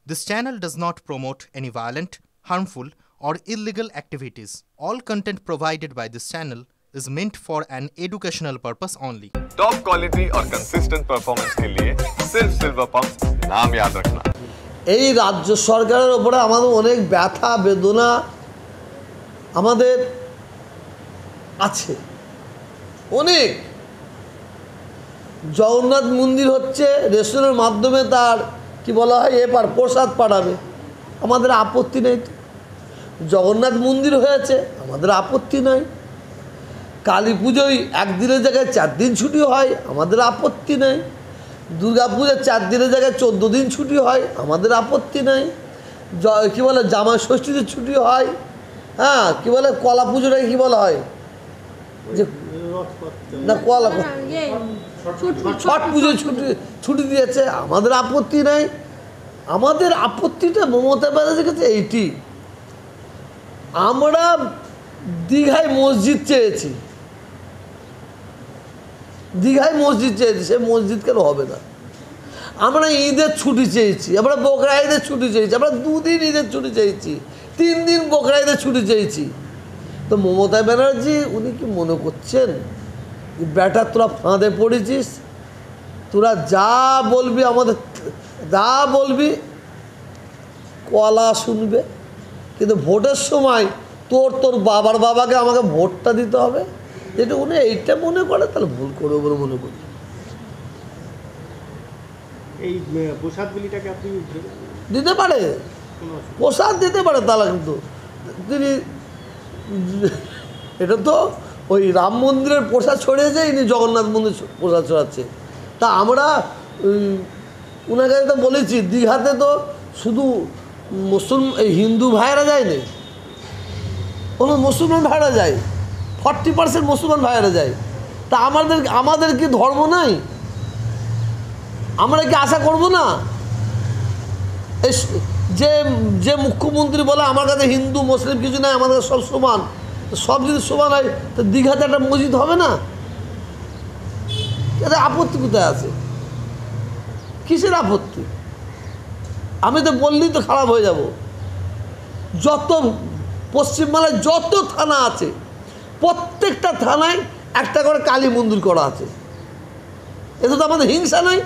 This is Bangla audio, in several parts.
This channel does not promote any violent, harmful, or illegal activities. All content provided by this channel is meant for an educational purpose only. Top quality और कंसिस्टेंट परफॉर्मेंस के लिए सिर्फ सिल्वर पंप नाम याद रखना। এই রাজ্য সরকারের উপরে আমাদের অনেক ব্যথা বেদনা আমাদের আছে অনেক। জগন্নাথ মন্দির হচ্ছে রেশনের মাধ্যমে তার কি বলা হয় এপার প্রসাদ পাঠাবে, আমাদের আপত্তি নেই। জগন্নাথ মন্দির হয়েছে, আমাদের আপত্তি নাই। কালী পুজোয় একদিনের জায়গায় 4 দিন ছুটি হয়, আমাদের আপত্তি নেই। দুর্গা পুজোর 4 দিনের জায়গায় 14 দিন ছুটি হয়, আমাদের আপত্তি নেই। কী বলে জামাই ষষ্ঠীতে ছুটি হয়, হ্যাঁ কী বলে কলা পুজোটাকে কী বলা হয় যে না কলা ছট পুজোয় ছুটি দিয়েছে, আমাদের আপত্তি নেই। আমাদের আপত্তিটা মমতা ব্যানার্জির কাছে এইটি, আমরা দীঘায় মসজিদ চেয়েছি, দীঘায় মসজিদ চেয়েছি, সে মসজিদ কেন হবে না। আমরা ঈদের ছুটি চেয়েছি, আমরা বকরা ঈদের ছুটি চেয়েছি, আমরা 2 দিন ঈদের ছুটি চেয়েছি, 3 দিন বকরা ঈদের ছুটি চেয়েছি। তো মমতা ব্যানার্জি উনি কি মনে করছেন বেটা তোরা ফাঁদে পড়েছিস, তোরা যা বলবি আমাদের যা বলবি কলা শুনবে, কিন্তু ভোটের সময় তোর বাবার বাবাকে আমাকে ভোটটা দিতে হবে, যেটা উনি এইটা মনে করে তাহলে ভুল করবে বলে মনে করি। এই প্রসাদগুলিটাকে আপনি দিতে পারে, প্রসাদ দিতে পারে, তাহলে কিন্তু তিনি এটা তো ওই রাম মন্দিরের প্রসাদ ছড়িয়েছে, ইনি জগন্নাথ মন্দির প্রসাদ ছড়াচ্ছে। তা আমরা ওনার কাছে তো বলেছি দীঘাতে তো শুধু এই হিন্দু ভাইয়েরা যায়নি, কোনো মুসলমান ভাইয়েরা যায়, 40% মুসলমান ভাইয়েরা যায়। তা আমাদের কি ধর্ম নাই? আমরা কি আশা করব না যে মুখ্যমন্ত্রী বলে আমার কাছে হিন্দু মুসলিম কিছু নাই, আমাদের সব সমান, সব যদি সমান হয় তো দীঘাতে একটা মসজিদ হবে না? এতে আপত্তি কোথায় আছে? কিসের আপত্তি? আমি তো বললেই তো খারাপ হয়ে যাব। যত পশ্চিমবাংলায় যত থানা আছে প্রত্যেকটা থানায় একটা করে কালী মন্দির করা আছে। এতে তো আমাদের হিংসা নাই।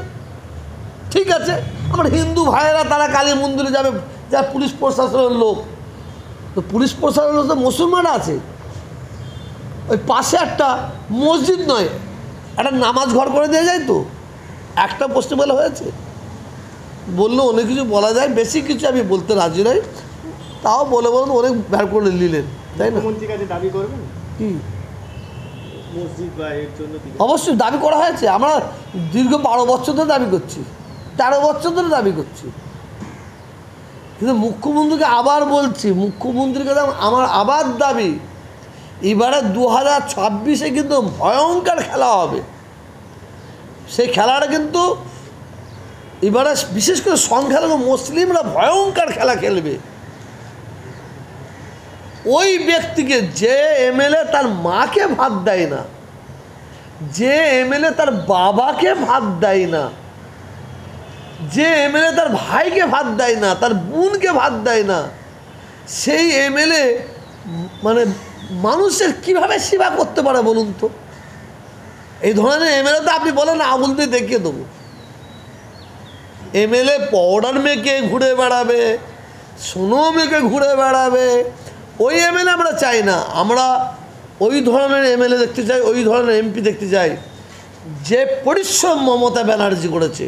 ঠিক আছে, আমার হিন্দু ভাইয়েরা তারা কালী মন্দিরে যাবে, যা পুলিশ প্রশাসনের লোক, তো পুলিশ প্রশাসনের লোক তো মুসলমানরা আছে। ওই পাশে একটা মসজিদ নয় একটা নামাজ ঘর করে দিয়ে যায়, তো একটা পশ্চিমবাংলা হয়েছে। বললে অনেক কিছু বলা যায়, বেশি কিছু আমি বলতে রাজি নই, তাও বলে অনেক বের করে নিলেন, তাই না? দাবি করবেন কি মসজিদ বা এর জন্য? অবশ্যই দাবি করা হয়েছে, আমরা দীর্ঘ 12 বছর ধরে দাবি করছি, 13 বছর ধরে দাবি করছি। কিন্তু মুখ্যমন্ত্রীকে আবার বলছি, মুখ্যমন্ত্রীর কাছে আমার আবার দাবি, এবারে 2026-এ কিন্তু ভয়ঙ্কর খেলা হবে। সেই খেলাটা কিন্তু এবারে বিশেষ করে সংখ্যালঘু মুসলিমরা ভয়ঙ্কর খেলা খেলবে। ওই ব্যক্তিকে যে এমএলএ তার মাকে ভাত দেয় না, যে এমএলএ তার বাবাকে ভাত দেয় না, যে এমএলএ তার ভাইকে ভাত দেয় না, তার বোনকে ভাত দেয় না, সেই এমএলএ মানে মানুষের কিভাবে সেবা করতে পারে বলুন তো? এই ধরনের এমএলএ তো আপনি বলেন আঙুল দিয়ে দেখিয়ে দেবো। এমএলএ পাউডার মেখে ঘুরে বেড়াবে, সোনো মেখে ঘুরে বেড়াবে, ওই এমএলএ আমরা চাই না। আমরা ওই ধরনের এমএলএ দেখতে চাই, ওই ধরনের এমপি দেখতে চাই যে পরিশ্রম মমতা ব্যানার্জি করেছে,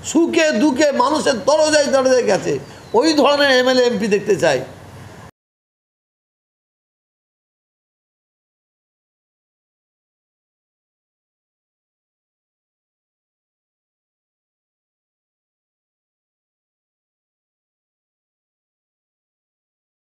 সুখে দুঃখে মানুষের দরজায় দরজায় গেছে, ওই ধরনের এমএলএ এমপি দেখতে চাই।